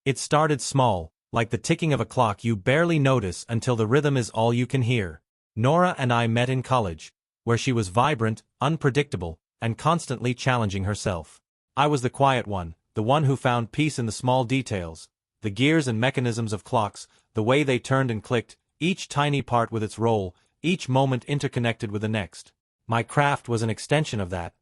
It started small, like the ticking of a clock you barely notice until the rhythm is all you can hear. Nora and I met in college, where she was vibrant, unpredictable, and constantly challenging herself. I was the quiet one, the one who found peace in the small details, the gears and mechanisms of clocks, the way they turned and clicked, each tiny part with its role, each moment interconnected with the next. My craft was an extension of that,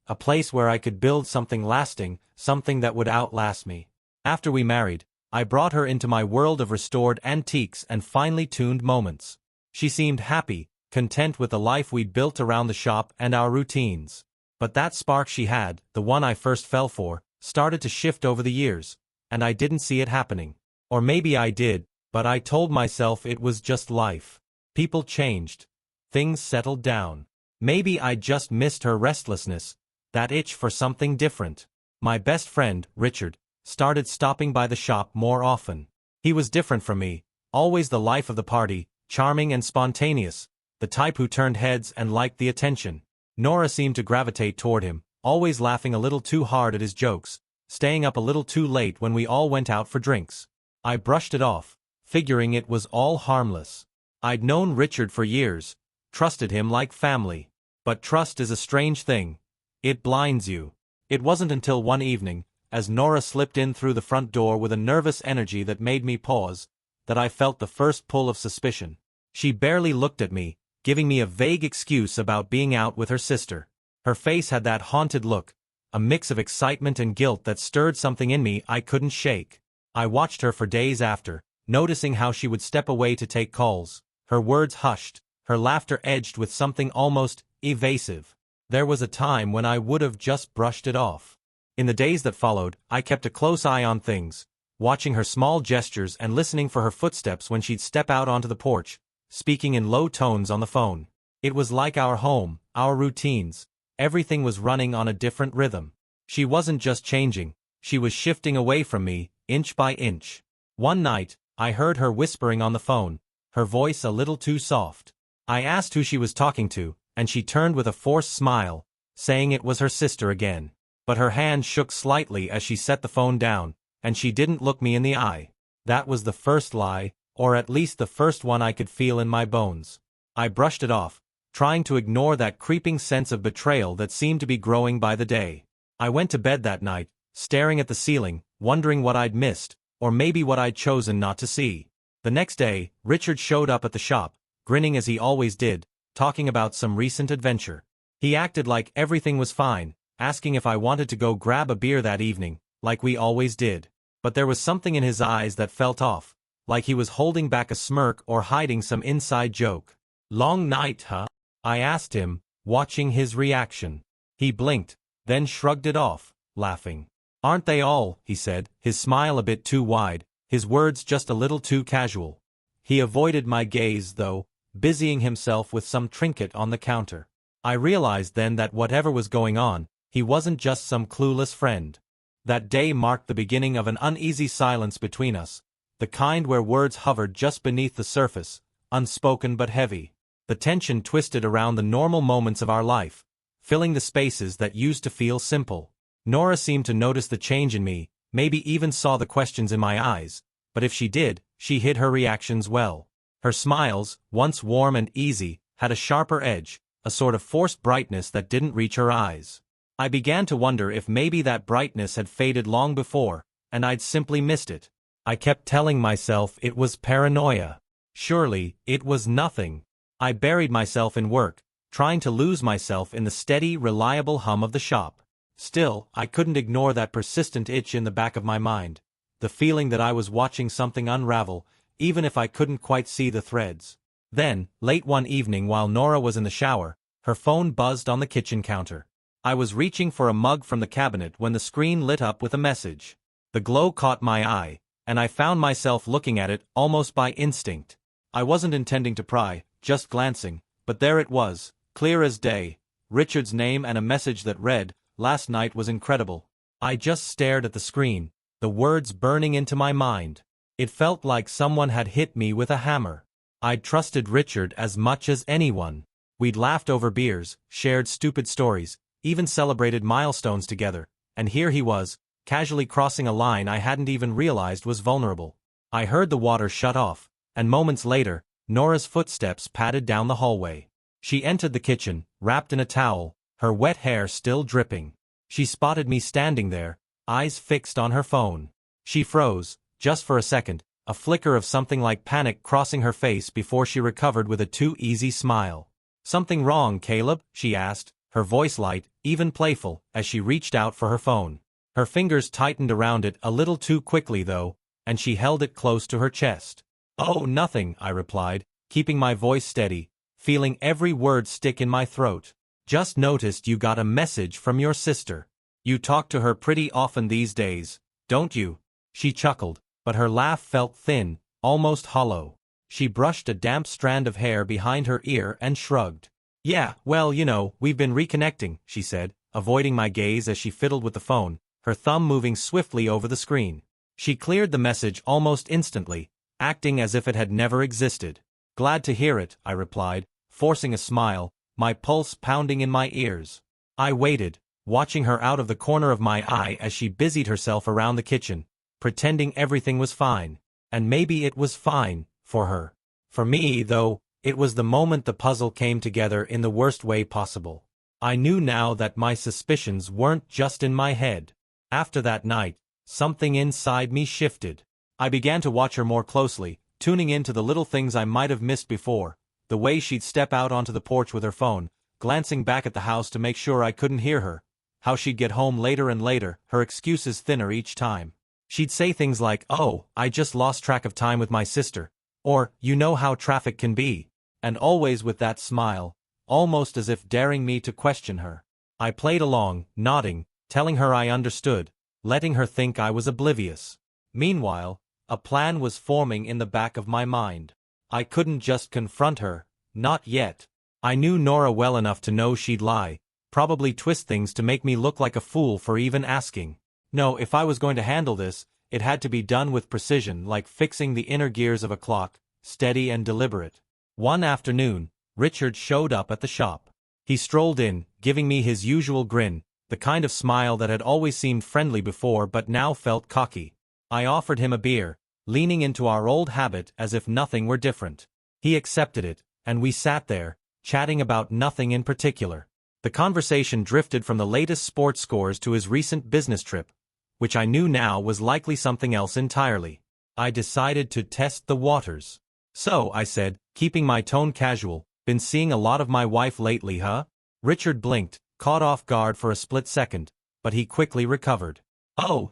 a place where I could build something lasting, something that would outlast me. After we married, I brought her into my world of restored antiques and finely tuned moments. She seemed happy, content with the life we'd built around the shop and our routines. But that spark she had, the one I first fell for, started to shift over the years, and I didn't see it happening. Or maybe I did, but I told myself it was just life. People changed. Things settled down. Maybe I just missed her restlessness, that itch for something different. My best friend, Richard, started stopping by the shop more often. He was different from me, always the life of the party, charming and spontaneous, the type who turned heads and liked the attention. Nora seemed to gravitate toward him, always laughing a little too hard at his jokes, staying up a little too late when we all went out for drinks. I brushed it off, figuring it was all harmless. I'd known Richard for years, trusted him like family. But trust is a strange thing. It blinds you. It wasn't until one evening, as Nora slipped in through the front door with a nervous energy that made me pause, that I felt the first pull of suspicion. She barely looked at me, giving me a vague excuse about being out with her sister. Her face had that haunted look, a mix of excitement and guilt that stirred something in me I couldn't shake. I watched her for days after, noticing how she would step away to take calls, her words hushed, her laughter edged with something almost evasive. There was a time when I would have just brushed it off. In the days that followed, I kept a close eye on things, watching her small gestures and listening for her footsteps when she'd step out onto the porch, speaking in low tones on the phone. It was like our home, our routines. Everything was running on a different rhythm. She wasn't just changing, she was shifting away from me, inch by inch. One night, I heard her whispering on the phone, her voice a little too soft. I asked who she was talking to, and she turned with a forced smile, saying it was her sister again. But her hand shook slightly as she set the phone down, and she didn't look me in the eye. That was the first lie, or at least the first one I could feel in my bones. I brushed it off, trying to ignore that creeping sense of betrayal that seemed to be growing by the day. I went to bed that night, staring at the ceiling, wondering what I'd missed, or maybe what I'd chosen not to see. The next day, Richard showed up at the shop, grinning as he always did, talking about some recent adventure. He acted like everything was fine, asking if I wanted to go grab a beer that evening, like we always did. But there was something in his eyes that felt off, like he was holding back a smirk or hiding some inside joke. "Long night, huh?" I asked him, watching his reaction. He blinked, then shrugged it off, laughing. "Aren't they all?" he said, his smile a bit too wide, his words just a little too casual. He avoided my gaze though, busying himself with some trinket on the counter. I realized then that whatever was going on, he wasn't just some clueless friend. That day marked the beginning of an uneasy silence between us, the kind where words hovered just beneath the surface, unspoken but heavy. The tension twisted around the normal moments of our life, filling the spaces that used to feel simple. Nora seemed to notice the change in me, maybe even saw the questions in my eyes, but if she did, she hid her reactions well. Her smiles, once warm and easy, had a sharper edge, a sort of forced brightness that didn't reach her eyes. I began to wonder if maybe that brightness had faded long before, and I'd simply missed it. I kept telling myself it was paranoia. Surely, it was nothing. I buried myself in work, trying to lose myself in the steady, reliable hum of the shop. Still, I couldn't ignore that persistent itch in the back of my mind, the feeling that I was watching something unravel, even if I couldn't quite see the threads. Then, late one evening while Nora was in the shower, her phone buzzed on the kitchen counter. I was reaching for a mug from the cabinet when the screen lit up with a message. The glow caught my eye, and I found myself looking at it almost by instinct. I wasn't intending to pry, just glancing, but there it was, clear as day, Richard's name and a message that read, "Last night was incredible." I just stared at the screen, the words burning into my mind. It felt like someone had hit me with a hammer. I'd trusted Richard as much as anyone. We'd laughed over beers, shared stupid stories, even celebrated milestones together, and here he was, casually crossing a line I hadn't even realized was vulnerable. I heard the water shut off, and moments later, Nora's footsteps padded down the hallway. She entered the kitchen, wrapped in a towel, her wet hair still dripping. She spotted me standing there, eyes fixed on her phone. She froze, just for a second, a flicker of something like panic crossing her face before she recovered with a too-easy smile. "Something wrong, Caleb?" she asked, her voice light, even playful, as she reached out for her phone. Her fingers tightened around it a little too quickly though, and she held it close to her chest. "Oh, nothing," I replied, keeping my voice steady, feeling every word stick in my throat. "Just noticed you got a message from your sister. You talk to her pretty often these days, don't you?" She chuckled, but her laugh felt thin, almost hollow. She brushed a damp strand of hair behind her ear and shrugged. "Yeah, well, we've been reconnecting," she said, avoiding my gaze as she fiddled with the phone, her thumb moving swiftly over the screen. She cleared the message almost instantly, acting as if it had never existed. "Glad to hear it," I replied, forcing a smile, my pulse pounding in my ears. I waited, watching her out of the corner of my eye as she busied herself around the kitchen, pretending everything was fine. And maybe it was fine, for her. For me, though, it was the moment the puzzle came together in the worst way possible. I knew now that my suspicions weren't just in my head. After that night, something inside me shifted. I began to watch her more closely, tuning in to the little things I might have missed before, the way she'd step out onto the porch with her phone, glancing back at the house to make sure I couldn't hear her, how she'd get home later and later, her excuses thinner each time. She'd say things like, "Oh, I just lost track of time with my sister," or, "You know how traffic can be," and always with that smile, almost as if daring me to question her. I played along, nodding, telling her I understood, letting her think I was oblivious. Meanwhile, a plan was forming in the back of my mind. I couldn't just confront her, not yet. I knew Nora well enough to know she'd lie, probably twist things to make me look like a fool for even asking. No, if I was going to handle this, it had to be done with precision, like fixing the inner gears of a clock, steady and deliberate. One afternoon, Richard showed up at the shop. He strolled in, giving me his usual grin, the kind of smile that had always seemed friendly before but now felt cocky. I offered him a beer, leaning into our old habit as if nothing were different. He accepted it, and we sat there, chatting about nothing in particular. The conversation drifted from the latest sports scores to his recent business trip, which I knew now was likely something else entirely. I decided to test the waters. "So," I said, keeping my tone casual, "been seeing a lot of my wife lately, huh?" Richard blinked, caught off guard for a split second, but he quickly recovered. "Oh,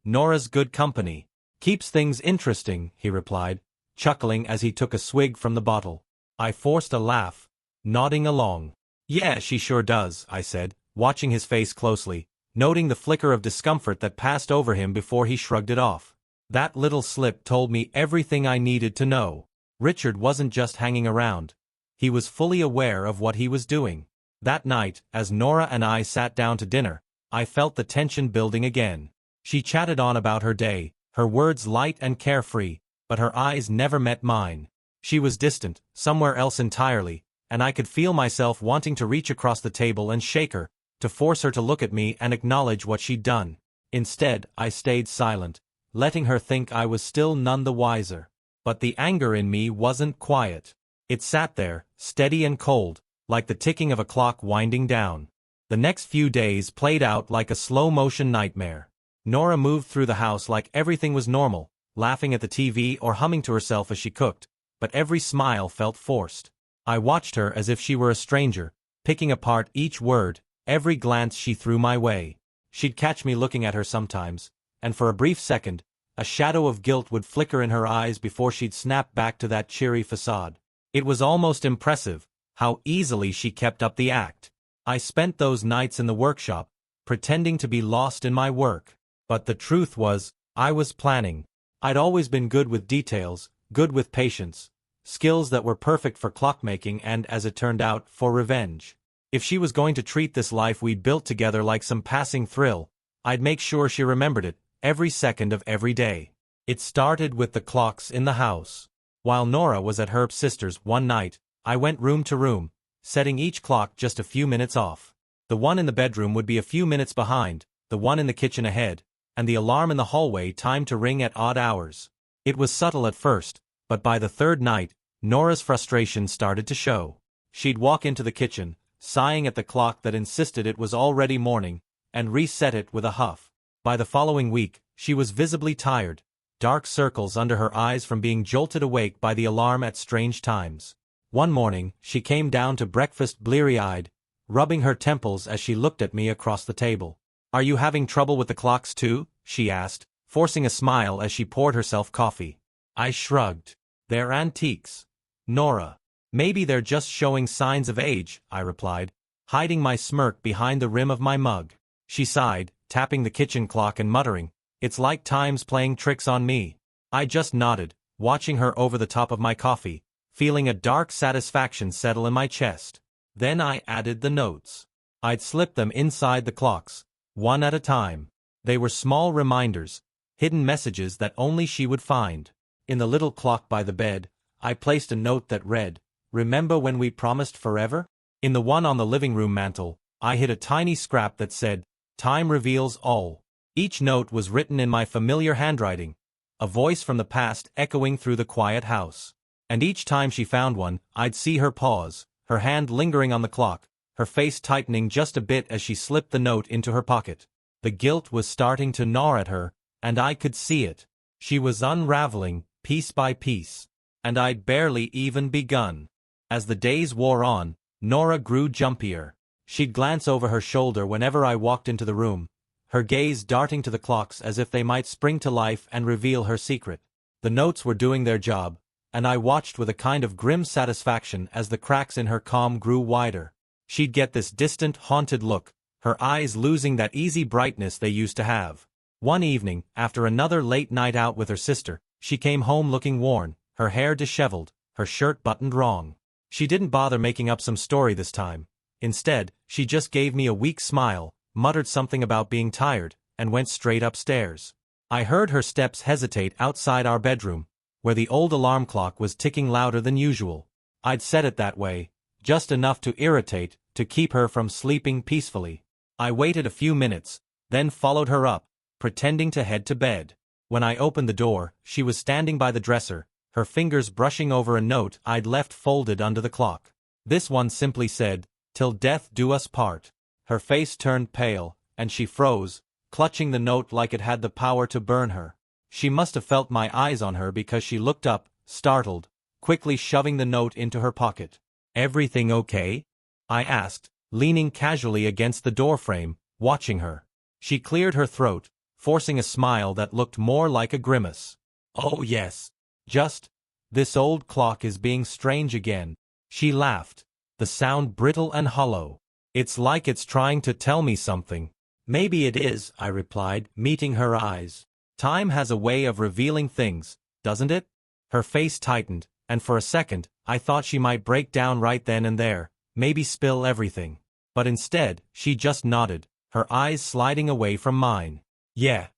Nora's good company. Keeps things interesting," he replied, chuckling as he took a swig from the bottle. I forced a laugh, nodding along. "Yeah, she sure does," I said, watching his face closely, noting the flicker of discomfort that passed over him before he shrugged it off. That little slip told me everything I needed to know. Richard wasn't just hanging around. He was fully aware of what he was doing. That night, as Nora and I sat down to dinner, I felt the tension building again. She chatted on about her day, her words light and carefree, but her eyes never met mine. She was distant, somewhere else entirely, and I could feel myself wanting to reach across the table and shake her, to force her to look at me and acknowledge what she'd done. Instead, I stayed silent, letting her think I was still none the wiser. But the anger in me wasn't quiet. It sat there, steady and cold, like the ticking of a clock winding down. The next few days played out like a slow-motion nightmare. Nora moved through the house like everything was normal, laughing at the TV or humming to herself as she cooked, but every smile felt forced. I watched her as if she were a stranger, picking apart each word, every glance she threw my way. She'd catch me looking at her sometimes, and for a brief second, a shadow of guilt would flicker in her eyes before she'd snap back to that cheery facade. It was almost impressive, how easily she kept up the act. I spent those nights in the workshop, pretending to be lost in my work. But the truth was, I was planning. I'd always been good with details, good with patience, skills that were perfect for clockmaking and, as it turned out, for revenge. If she was going to treat this life we'd built together like some passing thrill, I'd make sure she remembered it, every second of every day. It started with the clocks in the house. While Nora was at Herb's sister's one night, I went room to room, setting each clock just a few minutes off. The one in the bedroom would be a few minutes behind, the one in the kitchen ahead, and the alarm in the hallway timed to ring at odd hours. It was subtle at first, but by the third night, Nora's frustration started to show. She'd walk into the kitchen, sighing at the clock that insisted it was already morning, and reset it with a huff. By the following week, she was visibly tired, dark circles under her eyes from being jolted awake by the alarm at strange times. One morning, she came down to breakfast bleary-eyed, rubbing her temples as she looked at me across the table. "Are you having trouble with the clocks too?" she asked, forcing a smile as she poured herself coffee. I shrugged. "They're antiques, Nora. Maybe they're just showing signs of age," I replied, hiding my smirk behind the rim of my mug. She sighed, tapping the kitchen clock and muttering, "It's like time's playing tricks on me." I just nodded, watching her over the top of my coffee, feeling a dark satisfaction settle in my chest. Then I added the notes. I'd slipped them inside the clocks, one at a time. They were small reminders, hidden messages that only she would find. In the little clock by the bed, I placed a note that read, "Remember when we promised forever?" In the one on the living room mantel, I hid a tiny scrap that said, "Time reveals all." Each note was written in my familiar handwriting, a voice from the past echoing through the quiet house. And each time she found one, I'd see her pause, her hand lingering on the clock, her face tightening just a bit as she slipped the note into her pocket. The guilt was starting to gnaw at her, and I could see it. She was unraveling, piece by piece. And I'd barely even begun. As the days wore on, Nora grew jumpier. She'd glance over her shoulder whenever I walked into the room, her gaze darting to the clocks as if they might spring to life and reveal her secret. The notes were doing their job, and I watched with a kind of grim satisfaction as the cracks in her calm grew wider. She'd get this distant, haunted look, her eyes losing that easy brightness they used to have. One evening, after another late night out with her sister, she came home looking worn, her hair disheveled, her shirt buttoned wrong. She didn't bother making up some story this time. Instead, she just gave me a weak smile, muttered something about being tired, and went straight upstairs. I heard her steps hesitate outside our bedroom, where the old alarm clock was ticking louder than usual. I'd set it that way, just enough to irritate, to keep her from sleeping peacefully. I waited a few minutes, then followed her up, pretending to head to bed. When I opened the door, she was standing by the dresser, her fingers brushing over a note I'd left folded under the clock. This one simply said, "Till death do us part." Her face turned pale, and she froze, clutching the note like it had the power to burn her. She must have felt my eyes on her because she looked up, startled, quickly shoving the note into her pocket. "Everything okay?" I asked, leaning casually against the doorframe, watching her. She cleared her throat, forcing a smile that looked more like a grimace. "Oh yes. Just, this old clock is being strange again." She laughed, the sound brittle and hollow. "It's like it's trying to tell me something." "Maybe it is," I replied, meeting her eyes. "Time has a way of revealing things, doesn't it?" Her face tightened, and for a second, I thought she might break down right then and there, maybe spill everything. But instead, she just nodded, her eyes sliding away from mine. Yeah,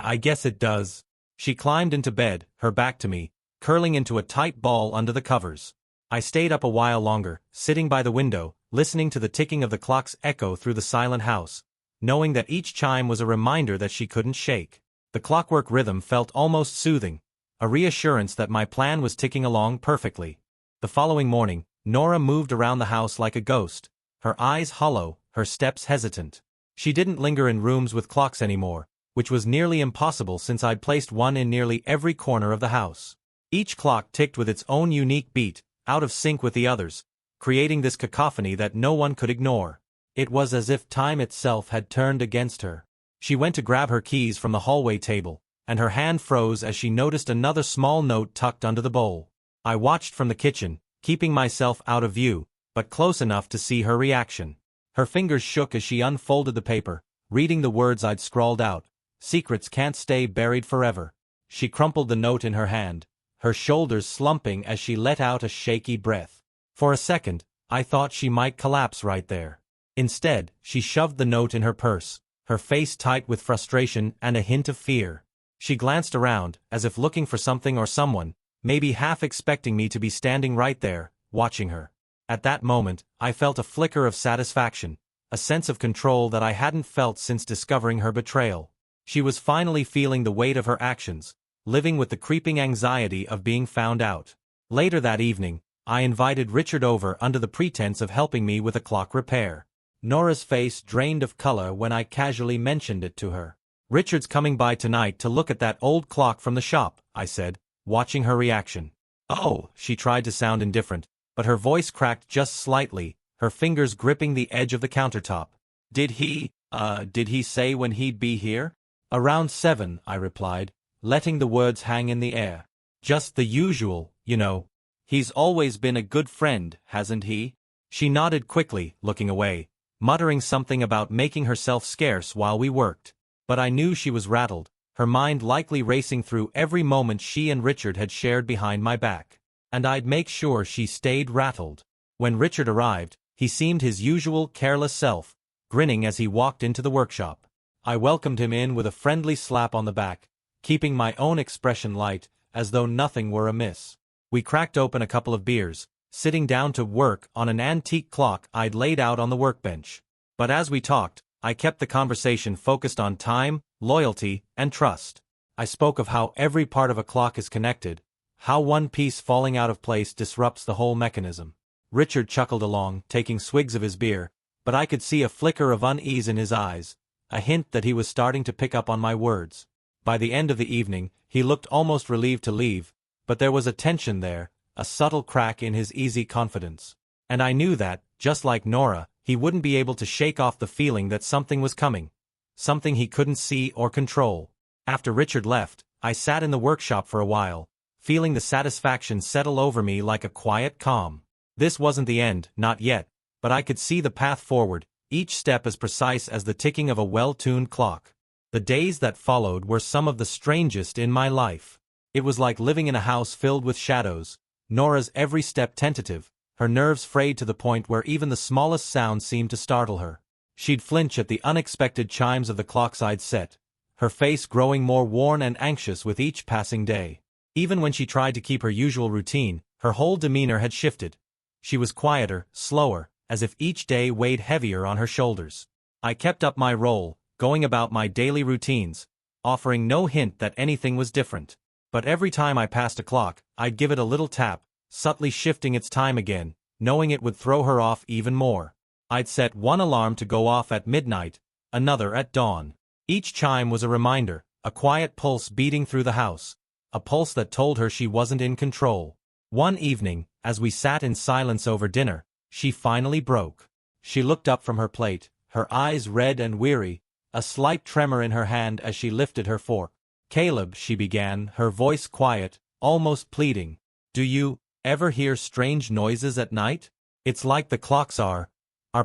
I guess it does." She climbed into bed, her back to me, curling into a tight ball under the covers. I stayed up a while longer, sitting by the window, listening to the ticking of the clocks echo through the silent house, knowing that each chime was a reminder that she couldn't shake. The clockwork rhythm felt almost soothing, a reassurance that my plan was ticking along perfectly. The following morning, Nora moved around the house like a ghost, her eyes hollow, her steps hesitant. She didn't linger in rooms with clocks anymore, which was nearly impossible since I'd placed one in nearly every corner of the house. Each clock ticked with its own unique beat, out of sync with the others, creating this cacophony that no one could ignore. It was as if time itself had turned against her. She went to grab her keys from the hallway table, and her hand froze as she noticed another small note tucked under the bowl. I watched from the kitchen, keeping myself out of view, but close enough to see her reaction. Her fingers shook as she unfolded the paper, reading the words I'd scrawled out. "Secrets can't stay buried forever." She crumpled the note in her hand, her shoulders slumping as she let out a shaky breath. For a second, I thought she might collapse right there. Instead, she shoved the note in her purse, her face tight with frustration and a hint of fear. She glanced around, as if looking for something or someone, maybe half expecting me to be standing right there, watching her. At that moment, I felt a flicker of satisfaction, a sense of control that I hadn't felt since discovering her betrayal. She was finally feeling the weight of her actions, living with the creeping anxiety of being found out. Later that evening, I invited Richard over under the pretense of helping me with a clock repair. Nora's face drained of color when I casually mentioned it to her. "Richard's coming by tonight to look at that old clock from the shop," I said, watching her reaction. "Oh," she tried to sound indifferent, but her voice cracked just slightly, her fingers gripping the edge of the countertop. Did he say when he'd be here?" "Around 7, I replied, letting the words hang in the air. "Just the usual, you know. He's always been a good friend, hasn't he?" She nodded quickly, looking away, muttering something about making herself scarce while we worked. But I knew she was rattled, her mind likely racing through every moment she and Richard had shared behind my back. And I'd make sure she stayed rattled. When Richard arrived, he seemed his usual careless self, grinning as he walked into the workshop. I welcomed him in with a friendly slap on the back, keeping my own expression light, as though nothing were amiss. We cracked open a couple of beers, sitting down to work on an antique clock I'd laid out on the workbench. But as we talked, I kept the conversation focused on time, loyalty, and trust. I spoke of how every part of a clock is connected, how one piece falling out of place disrupts the whole mechanism. Richard chuckled along, taking swigs of his beer, but I could see a flicker of unease in his eyes, a hint that he was starting to pick up on my words. By the end of the evening, he looked almost relieved to leave, but there was a tension there, a subtle crack in his easy confidence. And I knew that, just like Nora, he wouldn't be able to shake off the feeling that something was coming, something he couldn't see or control. After Richard left, I sat in the workshop for a while, feeling the satisfaction settle over me like a quiet calm. This wasn't the end, not yet, but I could see the path forward, each step as precise as the ticking of a well-tuned clock. The days that followed were some of the strangest in my life. It was like living in a house filled with shadows, Nora's every step tentative, her nerves frayed to the point where even the smallest sound seemed to startle her. She'd flinch at the unexpected chimes of the clocks I'd set, her face growing more worn and anxious with each passing day. Even when she tried to keep her usual routine, her whole demeanor had shifted. She was quieter, slower, as if each day weighed heavier on her shoulders. I kept up my role, going about my daily routines, offering no hint that anything was different. But every time I passed a clock, I'd give it a little tap, subtly shifting its time again, knowing it would throw her off even more. I'd set one alarm to go off at midnight, another at dawn. Each chime was a reminder, a quiet pulse beating through the house, a pulse that told her she wasn't in control. One evening, as we sat in silence over dinner, she finally broke. She looked up from her plate, her eyes red and weary, a slight tremor in her hand as she lifted her fork. "Caleb," she began, her voice quiet, almost pleading, "do you ever hear strange noises at night? It's like the clocks are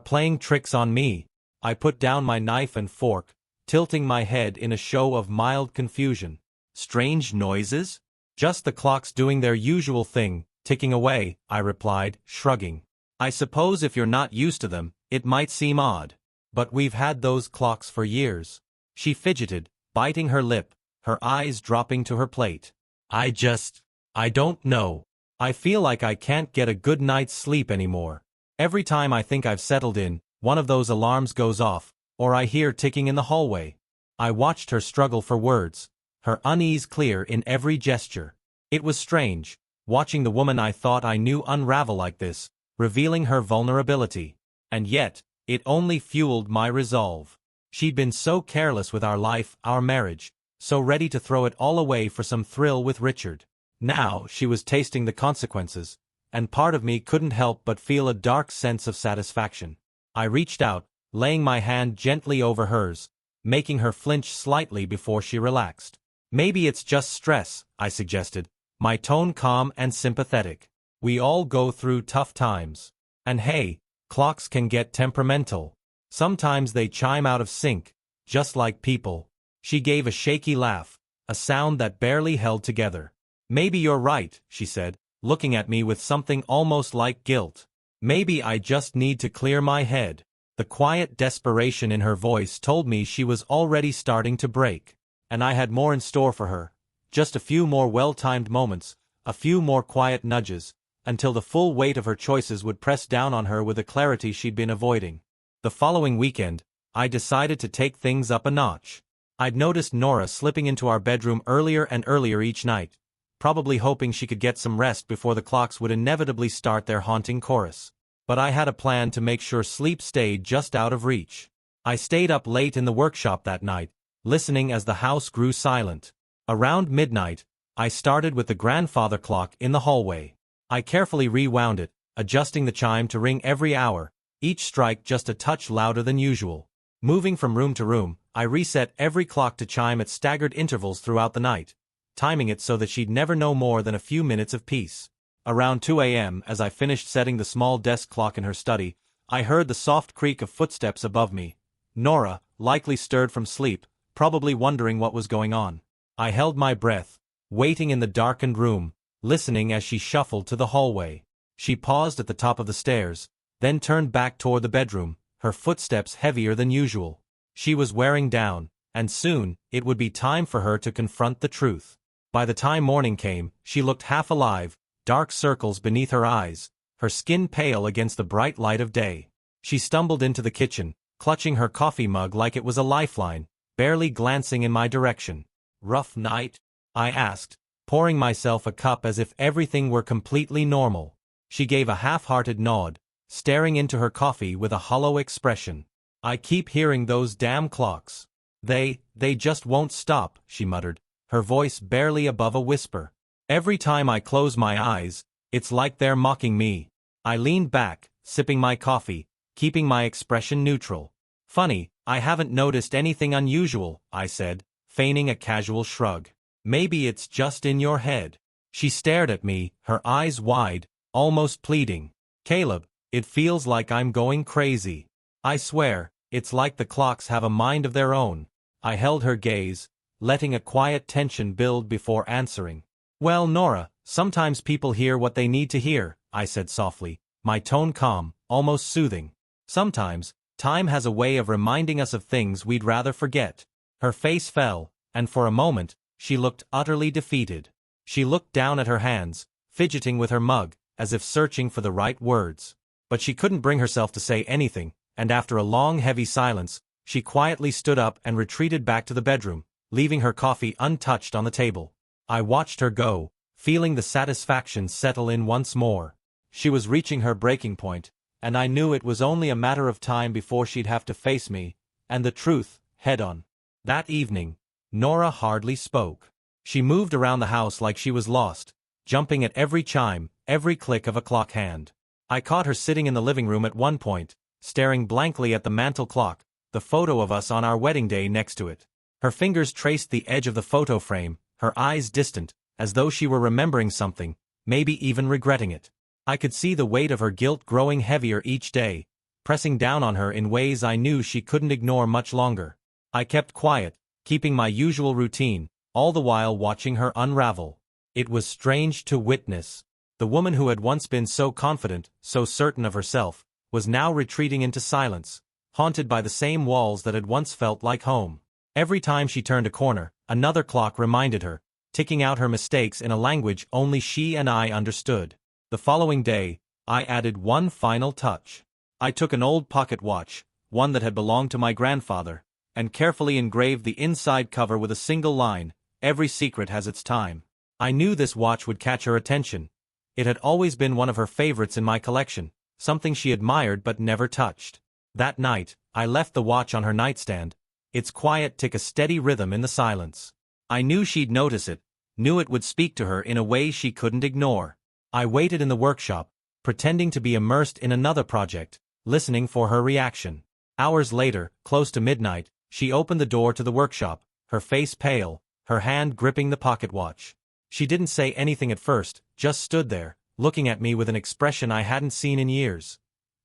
playing tricks on me." I put down my knife and fork, tilting my head in a show of mild confusion. "Strange noises?" "Just the clocks doing their usual thing, ticking away," I replied, shrugging. "I suppose if you're not used to them, it might seem odd. But we've had those clocks for years." She fidgeted, biting her lip, her eyes dropping to her plate. I don't know. I feel like I can't get a good night's sleep anymore. Every time I think I've settled in, one of those alarms goes off, or I hear ticking in the hallway." I watched her struggle for words, her unease clear in every gesture. It was strange, watching the woman I thought I knew unravel like this, revealing her vulnerability. And yet, it only fueled my resolve. She'd been so careless with our life, our marriage, so ready to throw it all away for some thrill with Richard. Now she was tasting the consequences, and part of me couldn't help but feel a dark sense of satisfaction. I reached out, laying my hand gently over hers, making her flinch slightly before she relaxed. "Maybe it's just stress," I suggested, my tone calm and sympathetic. "We all go through tough times. And hey, clocks can get temperamental. Sometimes they chime out of sync, just like people." She gave a shaky laugh, a sound that barely held together. "Maybe you're right," she said, looking at me with something almost like guilt. "Maybe I just need to clear my head." The quiet desperation in her voice told me she was already starting to break. And I had more in store for her. Just a few more well-timed moments, a few more quiet nudges, until the full weight of her choices would press down on her with a clarity she'd been avoiding. The following weekend, I decided to take things up a notch. I'd noticed Nora slipping into our bedroom earlier and earlier each night, probably hoping she could get some rest before the clocks would inevitably start their haunting chorus. But I had a plan to make sure sleep stayed just out of reach. I stayed up late in the workshop that night, listening as the house grew silent. Around midnight, I started with the grandfather clock in the hallway. I carefully rewound it, adjusting the chime to ring every hour, each strike just a touch louder than usual. Moving from room to room, I reset every clock to chime at staggered intervals throughout the night, timing it so that she'd never know more than a few minutes of peace. Around 2 a.m., as I finished setting the small desk clock in her study, I heard the soft creak of footsteps above me. Nora, likely stirred from sleep, probably wondering what was going on. I held my breath, waiting in the darkened room, listening as she shuffled to the hallway. She paused at the top of the stairs, then turned back toward the bedroom, her footsteps heavier than usual. She was wearing down, and soon, it would be time for her to confront the truth. By the time morning came, she looked half alive, dark circles beneath her eyes, her skin pale against the bright light of day. She stumbled into the kitchen, clutching her coffee mug like it was a lifeline, barely glancing in my direction. "Rough night?" I asked, pouring myself a cup as if everything were completely normal. She gave a half-hearted nod, staring into her coffee with a hollow expression. "I keep hearing those damn clocks. They just won't stop," she muttered, her voice barely above a whisper. "Every time I close my eyes, it's like they're mocking me." I leaned back, sipping my coffee, keeping my expression neutral. "Funny, I haven't noticed anything unusual," I said, feigning a casual shrug. "Maybe it's just in your head." She stared at me, her eyes wide, almost pleading. "Caleb, it feels like I'm going crazy. I swear, it's like the clocks have a mind of their own." I held her gaze, letting a quiet tension build before answering. "Well, Nora, sometimes people hear what they need to hear," I said softly, my tone calm, almost soothing. "Sometimes, time has a way of reminding us of things we'd rather forget." Her face fell, and for a moment, she looked utterly defeated. She looked down at her hands, fidgeting with her mug, as if searching for the right words. But she couldn't bring herself to say anything, and after a long heavy silence, she quietly stood up and retreated back to the bedroom, leaving her coffee untouched on the table. I watched her go, feeling the satisfaction settle in once more. She was reaching her breaking point, and I knew it was only a matter of time before she'd have to face me, and the truth, head-on. That evening, Nora hardly spoke. She moved around the house like she was lost, jumping at every chime, every click of a clock hand. I caught her sitting in the living room at one point, staring blankly at the mantel clock, the photo of us on our wedding day next to it. Her fingers traced the edge of the photo frame, her eyes distant, as though she were remembering something, maybe even regretting it. I could see the weight of her guilt growing heavier each day, pressing down on her in ways I knew she couldn't ignore much longer. I kept quiet, keeping my usual routine, all the while watching her unravel. It was strange to witness. The woman who had once been so confident, so certain of herself, was now retreating into silence, haunted by the same walls that had once felt like home. Every time she turned a corner, another clock reminded her, ticking out her mistakes in a language only she and I understood. The following day, I added one final touch. I took an old pocket watch, one that had belonged to my grandfather, and carefully engraved the inside cover with a single line, "Every secret has its time." I knew this watch would catch her attention. It had always been one of her favorites in my collection, something she admired but never touched. That night, I left the watch on her nightstand, its quiet tick a steady rhythm in the silence. I knew she'd notice it, knew it would speak to her in a way she couldn't ignore. I waited in the workshop, pretending to be immersed in another project, listening for her reaction. Hours later, close to midnight, she opened the door to the workshop, her face pale, her hand gripping the pocket watch. She didn't say anything at first, just stood there, looking at me with an expression I hadn't seen in years.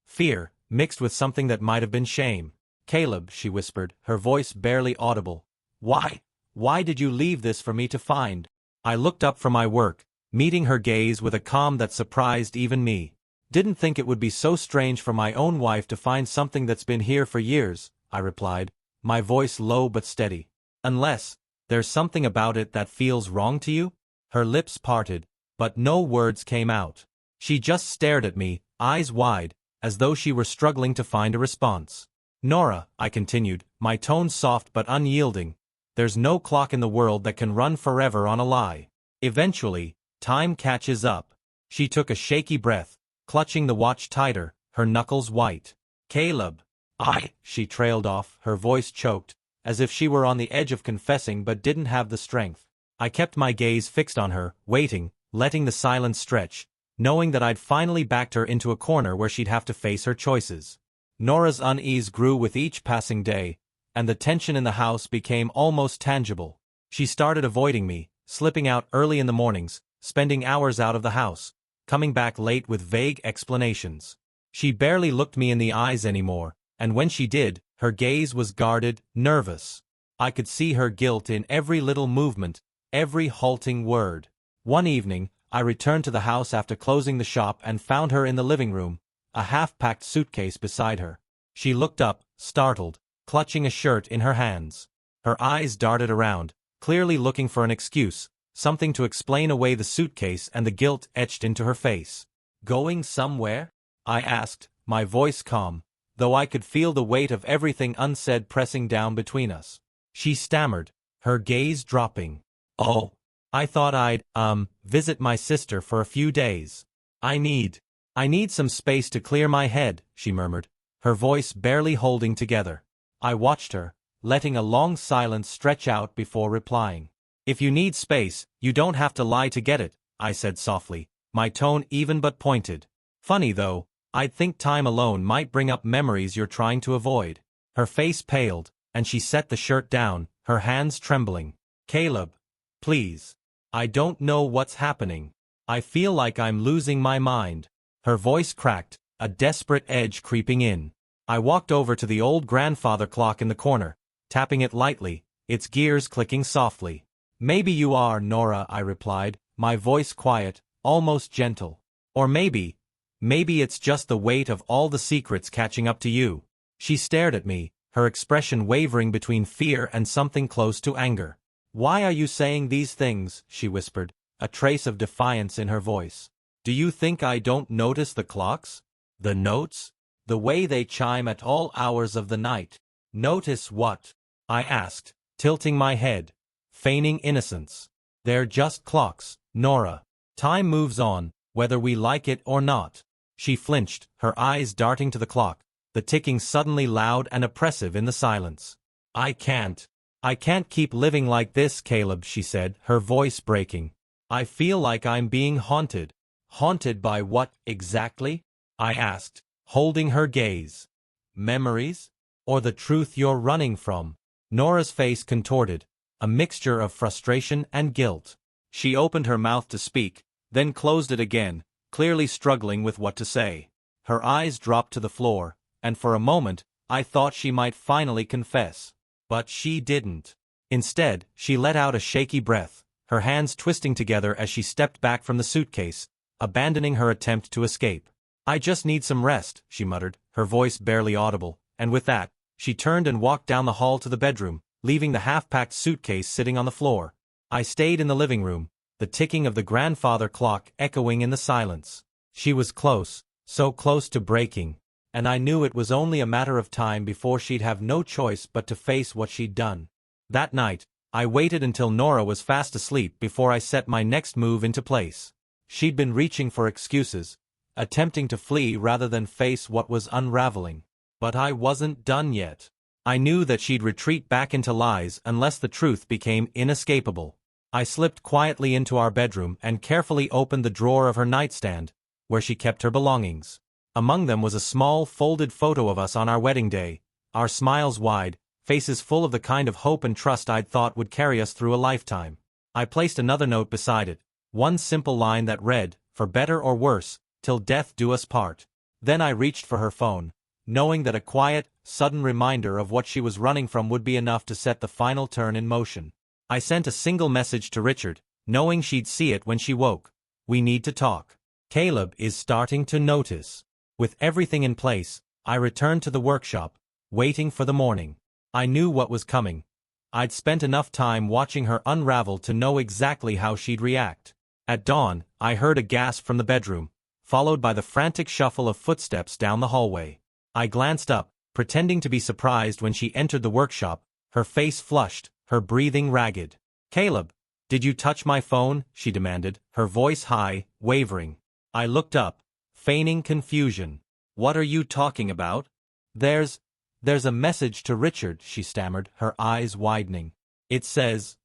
Fear, mixed with something that might have been shame. "Caleb," she whispered, her voice barely audible. Why did you leave this for me to find?" I looked up from my work, meeting her gaze with a calm that surprised even me. "Didn't think it would be so strange for my own wife to find something that's been here for years," I replied, my voice low but steady. "Unless, there's something about it that feels wrong to you?" Her lips parted, but no words came out. She just stared at me, eyes wide, as though she were struggling to find a response. "Nora," I continued, my tone soft but unyielding, there's no clock in the world that can run forever on a lie. Eventually, time catches up. She took a shaky breath, clutching the watch tighter, her knuckles white. Caleb. She trailed off, her voice choked, as if she were on the edge of confessing but didn't have the strength. I kept my gaze fixed on her, waiting, letting the silence stretch, knowing that I'd finally backed her into a corner where she'd have to face her choices. Nora's unease grew with each passing day, and the tension in the house became almost tangible. She started avoiding me, slipping out early in the mornings, spending hours out of the house, coming back late with vague explanations. She barely looked me in the eyes anymore, and when she did, her gaze was guarded, nervous. I could see her guilt in every little movement, every halting word. One evening, I returned to the house after closing the shop and found her in the living room, a half-packed suitcase beside her. She looked up, startled, clutching a shirt in her hands. Her eyes darted around, clearly looking for an excuse, something to explain away the suitcase and the guilt etched into her face. "Going somewhere?" I asked, my voice calm, though I could feel the weight of everything unsaid pressing down between us. She stammered, her gaze dropping. "Oh, I thought I'd, visit my sister for a few days. I need some space to clear my head," she murmured, her voice barely holding together. I watched her, letting a long silence stretch out before replying. "If you need space, you don't have to lie to get it," I said softly, my tone even but pointed. "Funny though, I'd think time alone might bring up memories you're trying to avoid." Her face paled, and she set the shirt down, her hands trembling. "Caleb, please. I don't know what's happening. I feel like I'm losing my mind." Her voice cracked, a desperate edge creeping in. I walked over to the old grandfather clock in the corner, tapping it lightly, its gears clicking softly. "Maybe you are, Nora," I replied, my voice quiet, almost gentle. "Or maybe it's just the weight of all the secrets catching up to you." She stared at me, her expression wavering between fear and something close to anger. "Why are you saying these things?" she whispered, a trace of defiance in her voice. "Do you think I don't notice the clocks? The notes? The way they chime at all hours of the night?" "Notice what?" I asked, tilting my head, feigning innocence. "They're just clocks, Nora. Time moves on, whether we like it or not." She flinched, her eyes darting to the clock, the ticking suddenly loud and oppressive in the silence. I can't keep living like this, Caleb," she said, her voice breaking. "I feel like I'm being haunted." "Haunted by what, exactly?" I asked, holding her gaze. "Memories? Or the truth you're running from?" Nora's face contorted, a mixture of frustration and guilt. She opened her mouth to speak, then closed it again, clearly struggling with what to say. Her eyes dropped to the floor, and for a moment, I thought she might finally confess. But she didn't. Instead, she let out a shaky breath, her hands twisting together as she stepped back from the suitcase, abandoning her attempt to escape. "I just need some rest," she muttered, her voice barely audible, and with that, she turned and walked down the hall to the bedroom, leaving the half-packed suitcase sitting on the floor. I stayed in the living room, the ticking of the grandfather clock echoing in the silence. She was close, so close to breaking, and I knew it was only a matter of time before she'd have no choice but to face what she'd done. That night, I waited until Nora was fast asleep before I set my next move into place. She'd been reaching for excuses, attempting to flee rather than face what was unraveling. But I wasn't done yet. I knew that she'd retreat back into lies unless the truth became inescapable. I slipped quietly into our bedroom and carefully opened the drawer of her nightstand, where she kept her belongings. Among them was a small, folded photo of us on our wedding day, our smiles wide, faces full of the kind of hope and trust I'd thought would carry us through a lifetime. I placed another note beside it, one simple line that read, "For better or worse, till death do us part." Then I reached for her phone, knowing that a quiet, sudden reminder of what she was running from would be enough to set the final turn in motion. I sent a single message to Richard, knowing she'd see it when she woke. "We need to talk. Caleb is starting to notice." With everything in place, I returned to the workshop, waiting for the morning. I knew what was coming. I'd spent enough time watching her unravel to know exactly how she'd react. At dawn, I heard a gasp from the bedroom, followed by the frantic shuffle of footsteps down the hallway. I glanced up, pretending to be surprised when she entered the workshop, her face flushed, her breathing ragged. "Caleb, did you touch my phone?" she demanded, her voice high, wavering. I looked up, feigning confusion. "What are you talking about?" There's a message to Richard," she stammered, her eyes widening. It says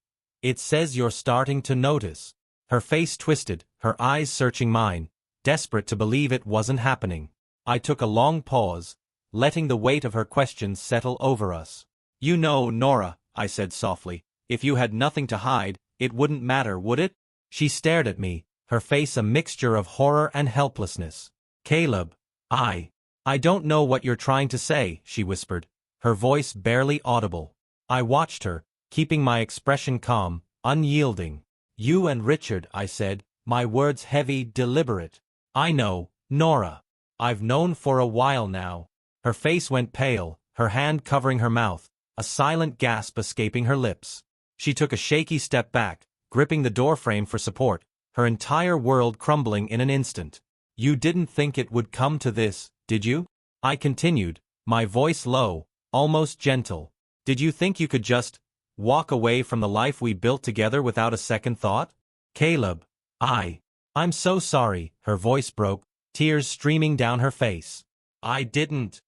you're starting to notice." Her face twisted, her eyes searching mine, desperate to believe it wasn't happening. I took a long pause, letting the weight of her questions settle over us. "You know, Nora," I said softly, "if you had nothing to hide, it wouldn't matter, would it?" She stared at me, her face a mixture of horror and helplessness. "Caleb, I don't know what you're trying to say," she whispered, her voice barely audible. I watched her, keeping my expression calm, unyielding. "You and Richard," I said, my words heavy, deliberate. "I know, Nora. I've known for a while now." Her face went pale, her hand covering her mouth, a silent gasp escaping her lips. She took a shaky step back, gripping the doorframe for support, her entire world crumbling in an instant. "You didn't think it would come to this, did you?" I continued, my voice low, almost gentle. "Did you think you could just walk away from the life we built together without a second thought?" "Caleb, I'm so sorry," her voice broke, tears streaming down her face. I didn't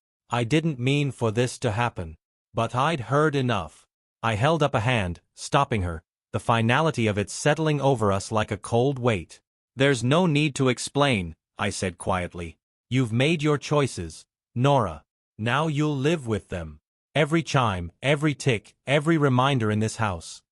mean for this to happen. But I'd heard enough." I held up a hand, stopping her, the finality of it settling over us like a cold weight. "There's no need to explain," I said quietly. "You've made your choices, Nora. Now you'll live with them. Every chime, every tick, every reminder in this house.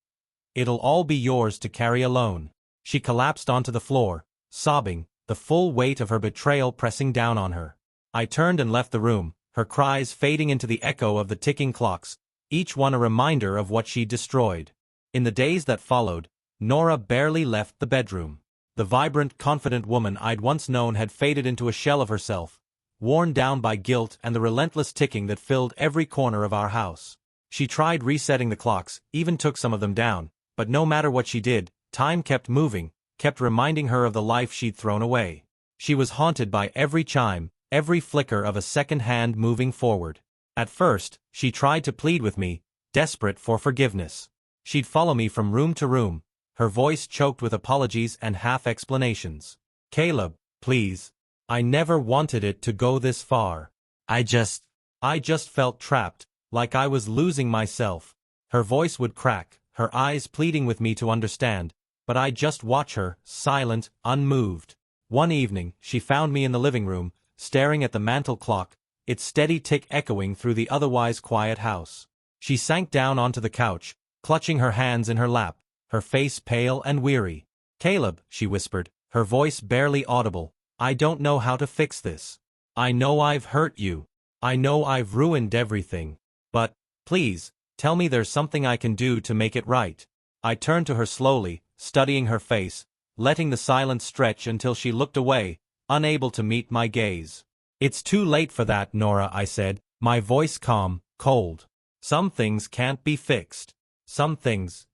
It'll all be yours to carry alone." She collapsed onto the floor, sobbing, the full weight of her betrayal pressing down on her. I turned and left the room, her cries fading into the echo of the ticking clocks, each one a reminder of what she'd destroyed. In the days that followed, Nora barely left the bedroom. The vibrant, confident woman I'd once known had faded into a shell of herself, worn down by guilt and the relentless ticking that filled every corner of our house. She tried resetting the clocks, even took some of them down, but no matter what she did, time kept moving, kept reminding her of the life she'd thrown away. She was haunted by every chime, every flicker of a second hand moving forward. At first, she tried to plead with me, desperate for forgiveness. She'd follow me from room to room, her voice choked with apologies and half-explanations. "Caleb, please. I never wanted it to go this far. I just felt trapped, like I was losing myself." Her voice would crack, her eyes pleading with me to understand, but I'd just watch her, silent, unmoved. One evening, she found me in the living room, staring at the mantel clock, its steady tick echoing through the otherwise quiet house. She sank down onto the couch, clutching her hands in her lap, her face pale and weary. "Caleb," she whispered, her voice barely audible, "I don't know how to fix this. I know I've hurt you. I know I've ruined everything. But, please, tell me there's something I can do to make it right." I turned to her slowly, studying her face, letting the silence stretch until she looked away, unable to meet my gaze. "It's too late for that, Nora," I said, my voice calm, cold. "Some things can't be fixed. Some things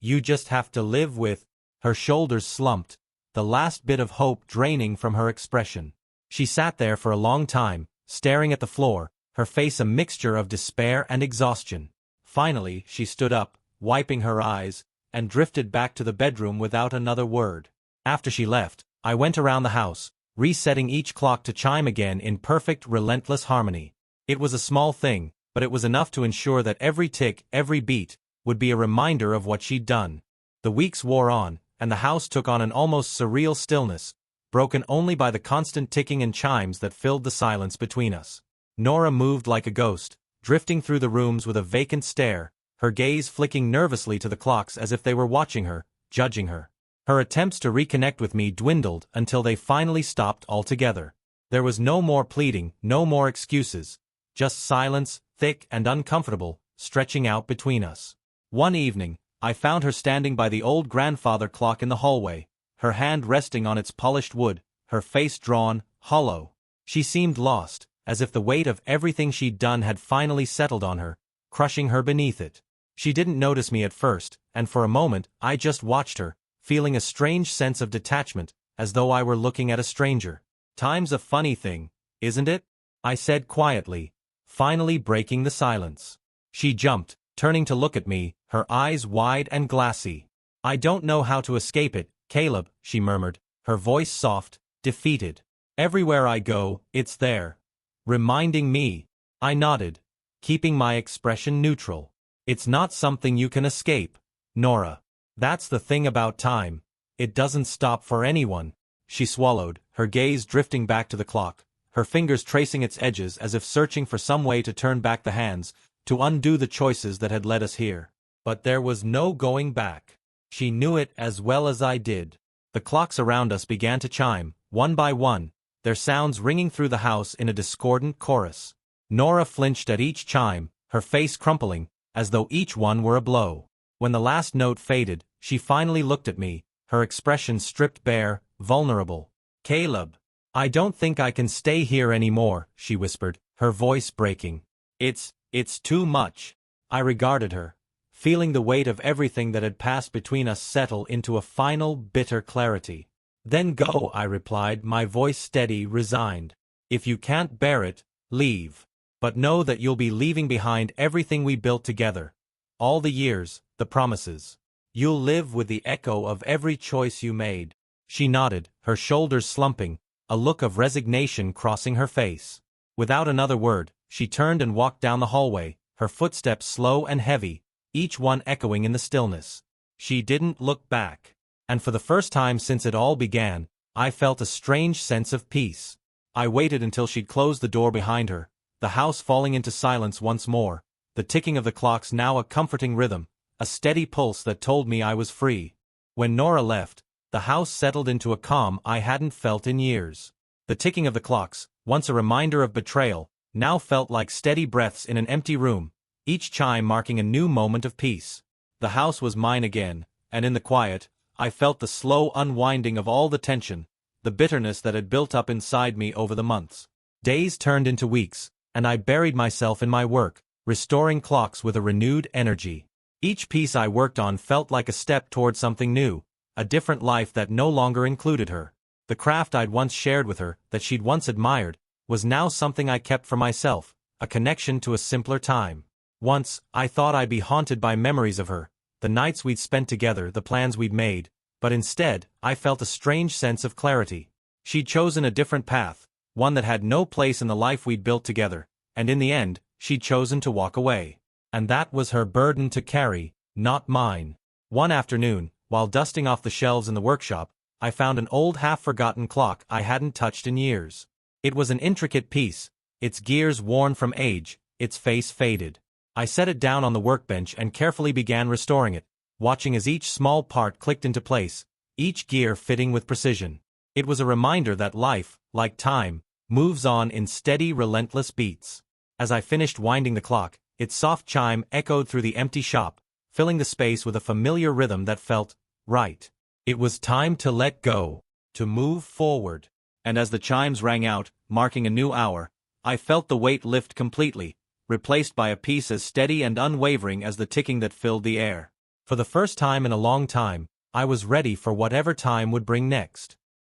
you just have to live with." Her shoulders slumped, the last bit of hope draining from her expression. She sat there for a long time, staring at the floor, her face a mixture of despair and exhaustion. Finally, she stood up, wiping her eyes, and drifted back to the bedroom without another word. After she left, I went around the house, resetting each clock to chime again in perfect, relentless harmony. It was a small thing, but it was enough to ensure that every tick, every beat, would be a reminder of what she'd done. The weeks wore on, and the house took on an almost surreal stillness, broken only by the constant ticking and chimes that filled the silence between us. Nora moved like a ghost, drifting through the rooms with a vacant stare, her gaze flicking nervously to the clocks as if they were watching her, judging her. Her attempts to reconnect with me dwindled until they finally stopped altogether. There was no more pleading, no more excuses, just silence, thick and uncomfortable, stretching out between us. One evening, I found her standing by the old grandfather clock in the hallway, her hand resting on its polished wood, her face drawn, hollow. She seemed lost, as if the weight of everything she'd done had finally settled on her, crushing her beneath it. She didn't notice me at first, and for a moment, I just watched her, feeling a strange sense of detachment, as though I were looking at a stranger. "Time's a funny thing, isn't it?" I said quietly, finally breaking the silence. She jumped, turning to look at me, her eyes wide and glassy. "I don't know how to escape it, Caleb," she murmured, her voice soft, defeated. "Everywhere I go, it's there. Reminding me." I nodded, keeping my expression neutral. "It's not something you can escape, Nora. That's the thing about time. It doesn't stop for anyone." She swallowed, her gaze drifting back to the clock, her fingers tracing its edges as if searching for some way to turn back the hands, to undo the choices that had led us here. But there was no going back. She knew it as well as I did. The clocks around us began to chime, one by one, their sounds ringing through the house in a discordant chorus. Nora flinched at each chime, her face crumpling, as though each one were a blow. When the last note faded, she finally looked at me, her expression stripped bare, vulnerable. "Caleb, I don't think I can stay here anymore," she whispered, her voice breaking. It's too much." I regarded her, feeling the weight of everything that had passed between us settle into a final, bitter clarity. "Then go," I replied, my voice steady, resigned. "If you can't bear it, leave. But know that you'll be leaving behind everything we built together. All the years, the promises. You'll live with the echo of every choice you made." She nodded, her shoulders slumping, a look of resignation crossing her face. Without another word, she turned and walked down the hallway, her footsteps slow and heavy, each one echoing in the stillness. She didn't look back. And for the first time since it all began, I felt a strange sense of peace. I waited until she'd closed the door behind her, the house falling into silence once more, the ticking of the clocks now a comforting rhythm, a steady pulse that told me I was free. When Nora left, the house settled into a calm I hadn't felt in years. The ticking of the clocks, once a reminder of betrayal, now felt like steady breaths in an empty room, each chime marking a new moment of peace. The house was mine again, and in the quiet, I felt the slow unwinding of all the tension, the bitterness that had built up inside me over the months. Days turned into weeks, and I buried myself in my work, restoring clocks with a renewed energy. Each piece I worked on felt like a step toward something new, a different life that no longer included her. The craft I'd once shared with her, that she'd once admired, was now something I kept for myself, a connection to a simpler time. Once, I thought I'd be haunted by memories of her, the nights we'd spent together, the plans we'd made, but instead, I felt a strange sense of clarity. She'd chosen a different path, one that had no place in the life we'd built together, and in the end, she'd chosen to walk away. And that was her burden to carry, not mine. One afternoon, while dusting off the shelves in the workshop, I found an old half-forgotten clock I hadn't touched in years. It was an intricate piece, its gears worn from age, its face faded. I set it down on the workbench and carefully began restoring it, watching as each small part clicked into place, each gear fitting with precision. It was a reminder that life, like time, moves on in steady, relentless beats. As I finished winding the clock, its soft chime echoed through the empty shop, filling the space with a familiar rhythm that felt right. It was time to let go, to move forward. And as the chimes rang out, marking a new hour, I felt the weight lift completely, replaced by a peace as steady and unwavering as the ticking that filled the air. For the first time in a long time, I was ready for whatever time would bring next.